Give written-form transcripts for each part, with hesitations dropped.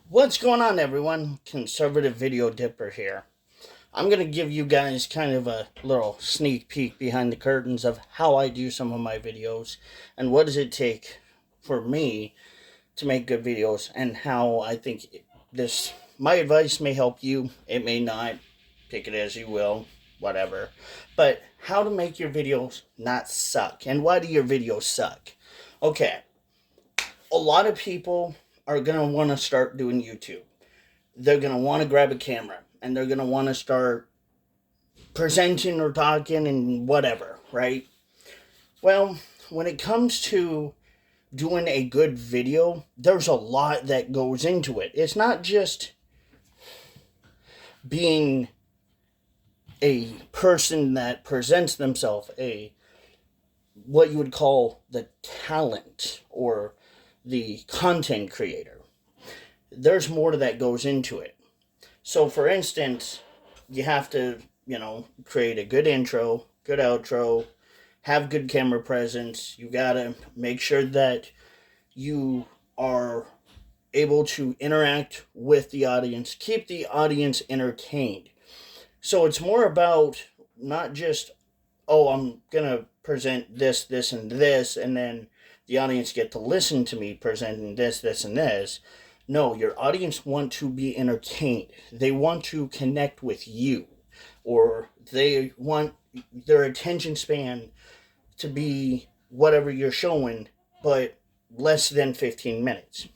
What's going on, everyone? Conservative Video Dipper here. I'm going to give you guys kind of a little sneak peek behind the curtains of how I do some of my videos and what does it take for me to make good videos, and how I think my advice may help you. It may not. Take it as you will, whatever. But how to make your videos not suck, and why do your videos suck? Okay, a lot of people are going to want to start doing YouTube. They're going to want to grab a camera and they're going to want to start presenting or talking and whatever, right? Well, when it comes to doing a good video, there's a lot that goes into it. It's not just being a person that presents themselves, a what you would call the talent or the content creator. There's more to that goes into it. So, for instance, you have to, create a good intro, good outro, have good camera presence. You gotta make sure that you are able to interact with the audience, keep the audience entertained. So, it's more about not just, oh, I'm gonna present this, this, and this, and then the audience get to listen to me presenting this, this, and this. No, your audience want to be entertained. They want to connect with you, or they want their attention span to be whatever you're showing, but less than 15 minutes.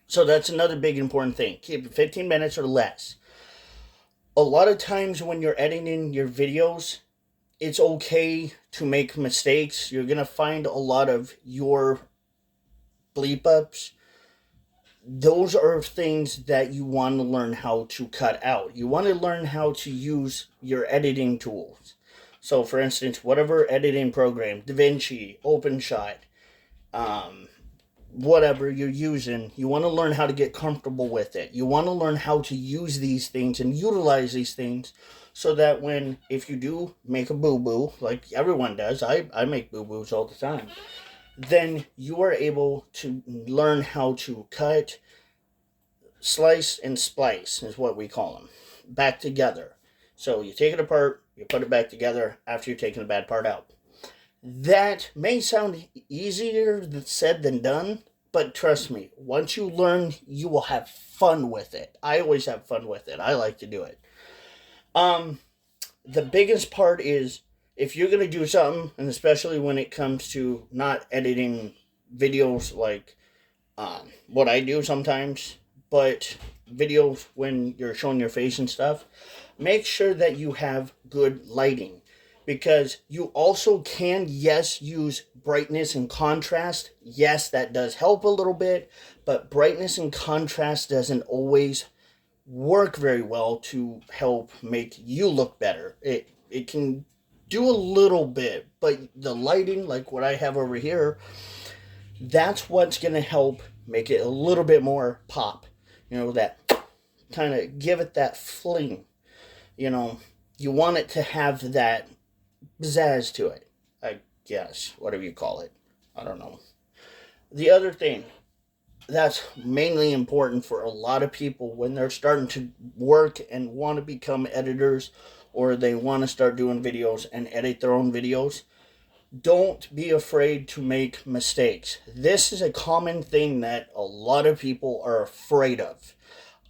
So that's another big important thing. Keep it 15 minutes or less. A lot of times when you're editing your videos, it's okay to make mistakes. You're going to find a lot of your bleep ups. Those are things that you want to learn how to cut out. You want to learn how to use your editing tools. So, for instance, whatever editing program, DaVinci, OpenShot, um, whatever you're using, you want to learn how to get comfortable with it. You want to learn how to use these things and utilize these things so that if you do make a boo-boo, like everyone does, I make boo-boos all the time, then you are able to learn how to cut, slice, and splice is what we call them, back together. So you take it apart, you put it back together after you're taking the bad part out. That may sound easier said than done, but trust me, once you learn, you will have fun with it. I always have fun with it. I like to do it. Um, the biggest part is if you're going to do something, and especially when it comes to not editing videos like what I do sometimes, but videos when you're showing your face and stuff, make sure that you have good lighting. Because you also can, yes, use brightness and contrast. Yes, that does help a little bit, but brightness and contrast doesn't always work very well to help make you look better. It can do a little bit, but the lighting, like what I have over here, that's what's going to help make it a little bit more pop. That kind of give it that fling. You want it to have that pizzazz to it, I guess, whatever you call it. I don't know. The other thing that's mainly important for a lot of people when they're starting to work and want to become editors, or they want to start doing videos and edit their own videos, don't be afraid to make mistakes. This is a common thing that a lot of people are afraid of.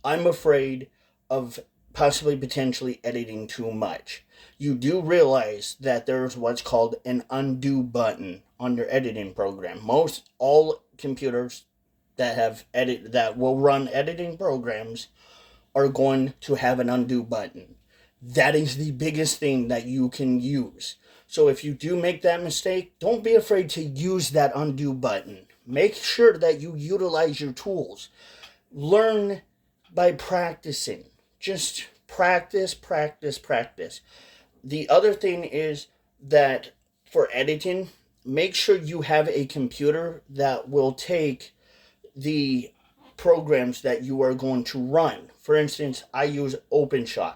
I'm afraid of possibly potentially editing too much. You do realize that there's what's called an undo button on your editing program. Most all computers that will run editing programs are going to have an undo button. That is the biggest thing that you can use. So if you do make that mistake, don't be afraid to use that undo button. Make sure that you utilize your tools. Learn by practicing. Just practice, practice, practice. The other thing is that for editing, make sure you have a computer that will take the programs that you are going to run. For instance, I use OpenShot,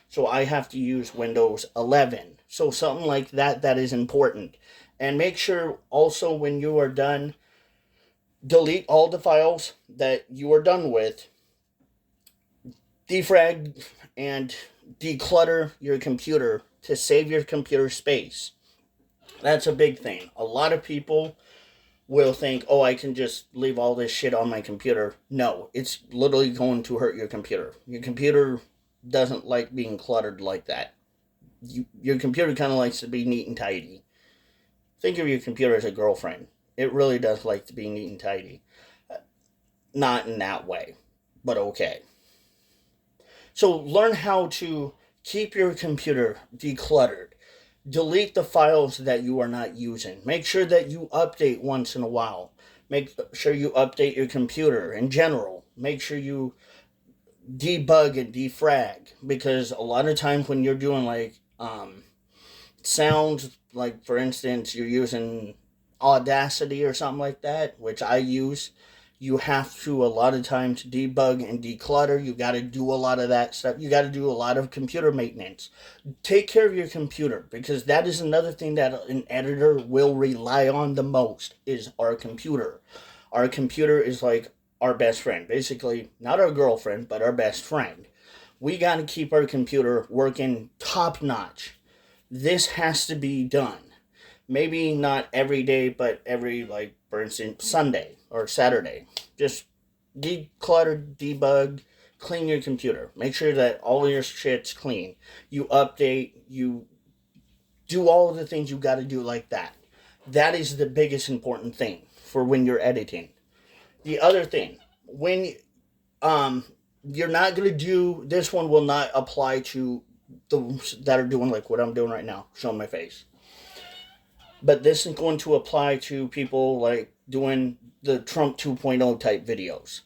so I have to use Windows 11. So something like that is important. And make sure also when you are done, delete all the files that you are done with Defrag and declutter your computer to save your computer space. That's a big thing. A lot of people will think, oh, I can just leave all this shit on my computer. No, it's literally going to hurt your computer. Your computer doesn't like being cluttered like that. Your computer kind of likes to be neat and tidy. Think of your computer as a girlfriend. It really does like to be neat and tidy. Not in that way, but okay. So learn how to keep your computer decluttered. Delete the files that you are not using. Make sure that you update once in a while. Make sure you update your computer in general. Make sure you debug and defrag, because a lot of times when you're doing like sounds, like for instance you're using Audacity or something like that, which I use, you have to a lot of times debug and declutter. You got to do a lot of that stuff. You got to do a lot of computer maintenance. Take care of your computer, because that is another thing that an editor will rely on the most, is our computer. Our computer is like our best friend. Basically, not our girlfriend, but our best friend. We got to keep our computer working top notch. This has to be done. Maybe not every day, but every, like, for instance, Sunday or Saturday. Just declutter, debug, clean your computer. Make sure that all your shit's clean. You update, you do all of the things you got to do like that. That is the biggest important thing for when you're editing. The other thing, when you're not going to do, this one will not apply to those that are doing like what I'm doing right now, showing my face. But this is going to apply to people like doing the Trump 2.0 type videos.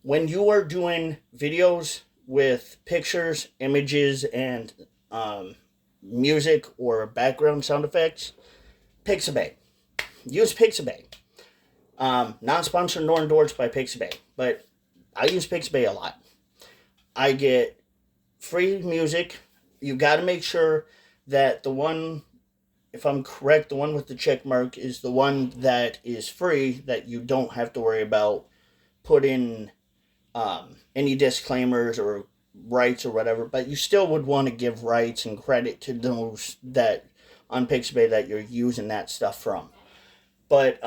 When you are doing videos with pictures, images, and music or background sound effects, Pixabay. Use Pixabay. Not sponsored nor endorsed by Pixabay, but I use Pixabay a lot. I get free music. You got to make sure that the one, if I'm correct, the one with the check mark is the one that is free, that you don't have to worry about putting any disclaimers or rights or whatever, but you still would want to give rights and credit to those that on Pixabay that you're using that stuff from. But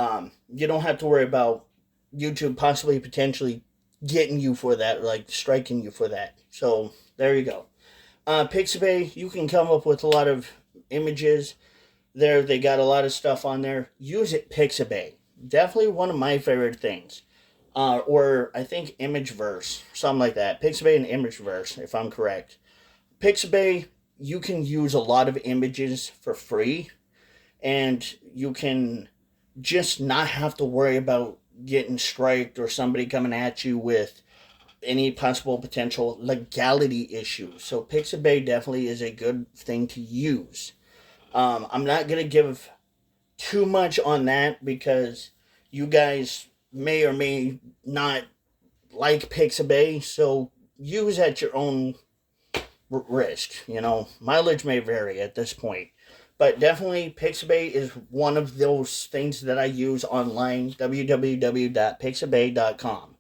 you don't have to worry about YouTube possibly potentially getting you for that, like striking you for that. So there you go. Pixabay, you can come up with a lot of images there. They got a lot of stuff on there. Use it, Pixabay. Definitely one of my favorite things. Or I think Imageverse, something like that. Pixabay and Imageverse, if I'm correct. Pixabay, you can use a lot of images for free, and you can just not have to worry about getting striked or somebody coming at you with any possible potential legality issues. So Pixabay definitely is a good thing to use. I'm not going to give too much on that, because you guys may or may not like Pixabay, so use at your own risk. Mileage may vary at this point. But definitely Pixabay is one of those things that I use online, www.pixabay.com.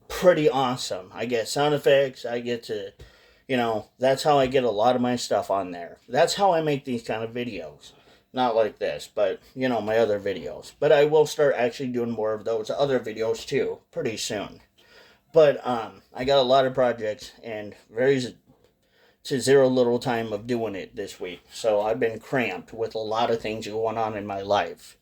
Pretty awesome. I get sound effects, I get to, that's how I get a lot of my stuff on there. That's how I make these kind of videos. Not like this, but, my other videos. But I will start actually doing more of those other videos too, pretty soon. But I got a lot of projects, and to zero little time of doing it this week. So I've been cramped with a lot of things going on in my life.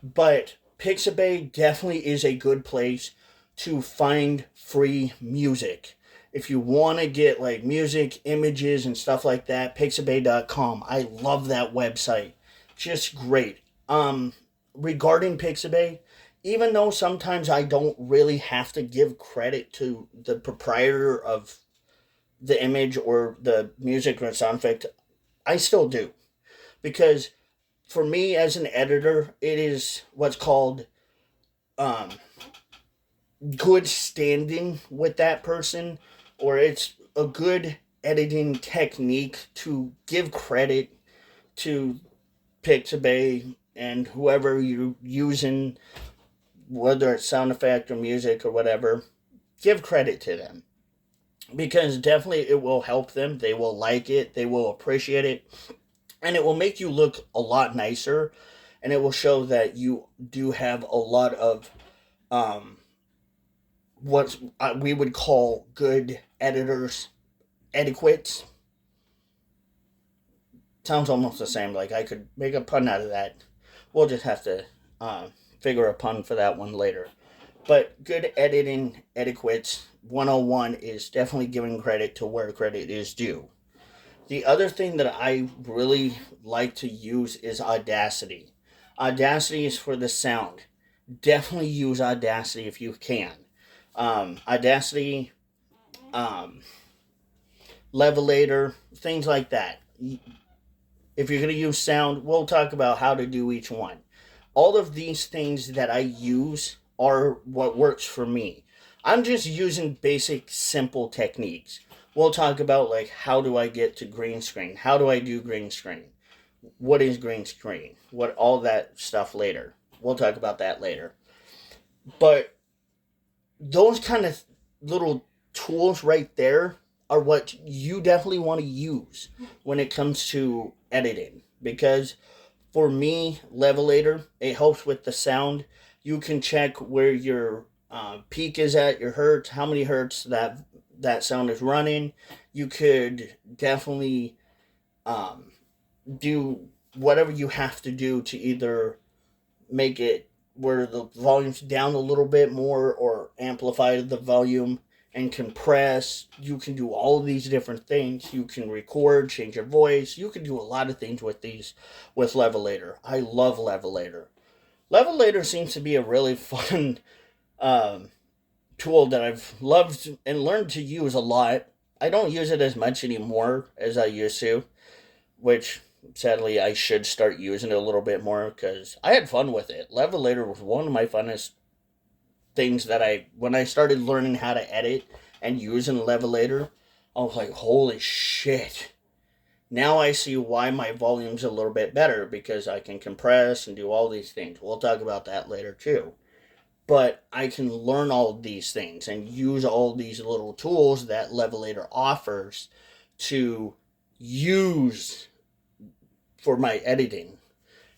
But Pixabay definitely is a good place to find free music. If you want to get like music, images, and stuff like that, Pixabay.com. I love that website. Just great. Regarding Pixabay, even though sometimes I don't really have to give credit to the proprietor of the image or the music or sound effect, I still do. Because for me as an editor, it is what's called good standing with that person, or it's a good editing technique to give credit to Pixabay and whoever you're using, whether it's sound effect or music or whatever. Give credit to them. because definitely it will help them. They will like it, they will appreciate it, and it will make you look a lot nicer, and it will show that you do have a lot of um, what we would call good editors etiquette. Sounds almost the same. Like I could make a pun out of that. We'll just have to uh, figure a pun for that one later. But good editing etiquette 101 is definitely giving credit to where credit is due. The other thing that I really like to use is Audacity. Audacity is for the sound. Definitely use Audacity if you can. Audacity, um, Levelator, things like that. If you're going to use sound, we'll talk about how to do each one. All of these things that I use are what works for me. I'm just using basic, simple techniques. We'll talk about like how do I get to green screen? How do I do green screen? What is green screen? What all that stuff later. We'll talk about that later. But those kind of little tools right there are what you definitely want to use when it comes to editing, because for me, Levelator, it helps with the sound. You can check where your peak is at, your hertz, how many hertz that sound is running. You could definitely um, do whatever you have to do to either make it where the volume's down a little bit more or amplify the volume and compress. You can do all of these different things. You can record, change your voice. You can do a lot of things with these with Levelator. I love Levelator. Levelator seems to be a really fun um, tool that I've loved and learned to use a lot. I don't use it as much anymore as I used to, which sadly I should start using it a little bit more because I had fun with it. Levelator was one of my funnest things that when I started learning how to edit and using Levelator, I was like, holy shit. Now I see why my volume's a little bit better because I can compress and do all these things. We'll talk about that later too. But I can learn all these things and use all these little tools that Levelator offers to use for my editing.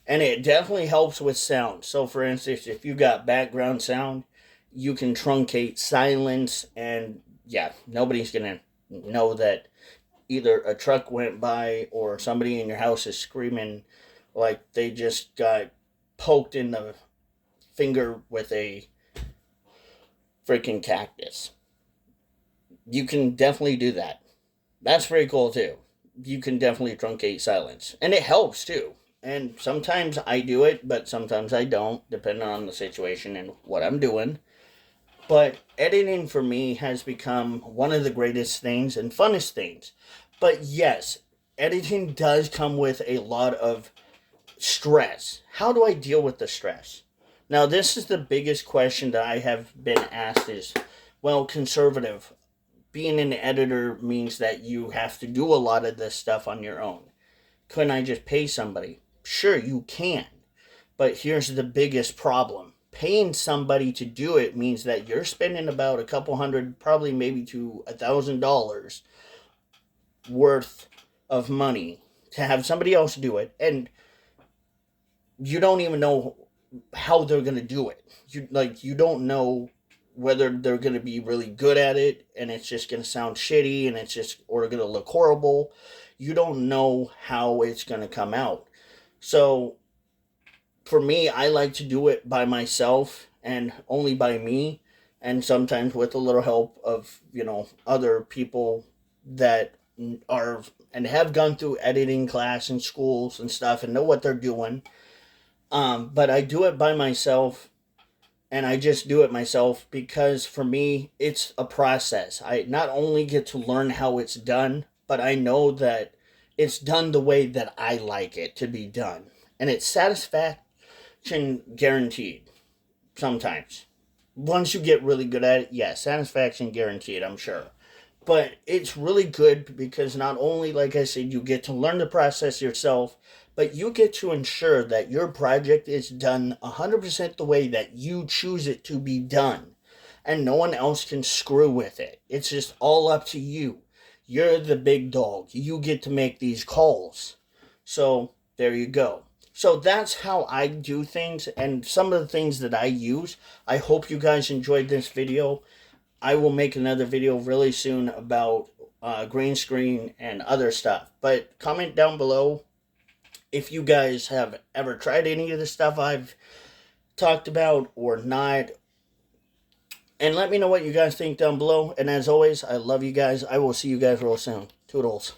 And it definitely helps with sound. So for instance, if you got background sound, you can truncate silence, and yeah, nobody's gonna know that either a truck went by or somebody in your house is screaming like they just got poked in the finger with a freaking cactus. You can definitely do that. That's pretty cool too. You can definitely truncate silence, and it helps too. And sometimes I do it, but sometimes I don't, depending on the situation and what I'm doing. But editing for me has become one of the greatest things and funnest things. But yes, editing does come with a lot of stress. How do I deal with the stress? Now, this is the biggest question that I have been asked is, well, conservative. Being an editor means that you have to do a lot of this stuff on your own. Couldn't I just pay somebody? Sure, you can. But here's the biggest problem. Paying somebody to do it means that you're spending about a couple hundred, probably maybe to $1,000 worth of money to have somebody else do it, and you don't even know how they're gonna do it. You don't know whether they're gonna be really good at it, and it's just gonna sound shitty, and it's just or gonna look horrible. You don't know how it's gonna come out. So for me, I like to do it by myself and only by me, and sometimes with a little help of other people that are and have gone through editing class in schools and stuff and know what they're doing. But I do it by myself, and I just do it myself because for me it's a process. I not only get to learn how it's done, but I know that it's done the way that I like it to be done, and it's satisfaction guaranteed. Sometimes once you get really good at it, yeah, satisfaction guaranteed, I'm sure. But it's really good because not only, like I said, you get to learn the process yourself, but you get to ensure that your project is done 100% the way that you choose it to be done. and no one else can screw with it. It's just all up to you. You're the big dog. You get to make these calls. So there you go. So that's how I do things and some of the things that I use. I hope you guys enjoyed this video. I will make another video really soon about green screen and other stuff. But comment down below if you guys have ever tried any of the stuff I've talked about or not. And let me know what you guys think down below. And as always, I love you guys. I will see you guys real soon. Toodles.